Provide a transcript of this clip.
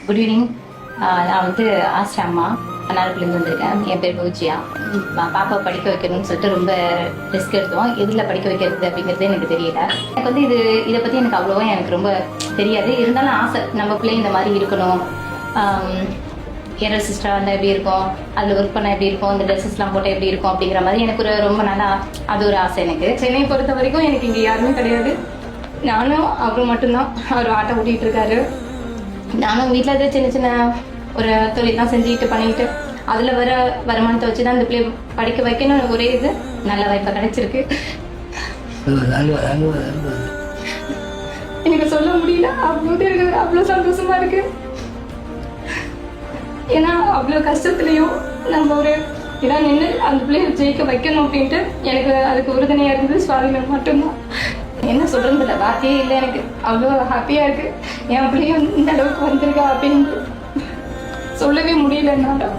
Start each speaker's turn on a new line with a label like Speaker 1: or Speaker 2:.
Speaker 1: Good evening. நான் வந்து ஆஸ்ரா அம்மா நாகர்கோவிலேருந்து வந்திருக்கேன். என் பேர் பூஜியா. பாப்பாவை படிக்க வைக்கணும்னு சொல்லிட்டு ரொம்ப ரிஸ்க் எடுத்தோம். எதில் படிக்க வைக்கிறது அப்படிங்கிறது எனக்கு தெரியல. எனக்கு வந்து இதை பற்றி எனக்கு அவ்வளோவா எனக்கு ரொம்ப தெரியாது. இருந்தாலும் ஆசை, நம்ம பிள்ளை இந்த மாதிரி இருக்கணும், கேரள் சிஸ்டராக இருந்தால் எப்படி இருக்கும், அதில் ஒர்க் பண்ணால் எப்படி இருக்கும், இந்த ட்ரெஸ்ஸஸ்லாம் போட்டால் எப்படி இருக்கும் அப்படிங்கிற மாதிரி எனக்கு ரொம்ப நாளாக அது ஒரு ஆசை எனக்கு. சென்னையை பொறுத்த வரைக்கும் எனக்கு இங்கே யாருமே கிடையாது. நானும் அவரும் மட்டும்தான். அவர் ஆட்டோ ஓட்டிகிட்டு இருக்காரு. நானும் வீட்டில் இருந்து சின்ன சின்ன ஒரு தொழிலாம் செஞ்சுக்கிட்டு பண்ணிக்கிட்டு அதில் வருமானத்தை வச்சு தான் இந்த பிள்ளை படிக்க வைக்கணும். ஒரே இது நல்ல வாய்ப்பாக கிடைச்சிருக்கு. எனக்கு சொல்ல முடியல, அவ்வளோ சந்தோஷமா இருக்கு. ஏன்னா அவ்வளோ கஷ்டத்துலையும் நம்ம ஒரு இடம் நின்று அந்த பிள்ளையை ஜெயிக்க வைக்கணும் அப்படின்ட்டு எனக்கு அதுக்கு உறுதுணையாக இருந்தது சுவாமிகள் மட்டும்தான். என்ன சொல்கிறது இல்லை, வார்த்தையே இல்லை. எனக்கு அவ்வளோ ஹாப்பியாக இருக்குது. என் பிள்ளையும் இந்த அளவுக்கு வந்திருக்கா அப்படின்னு சொல்லவே முடியல என்னால்.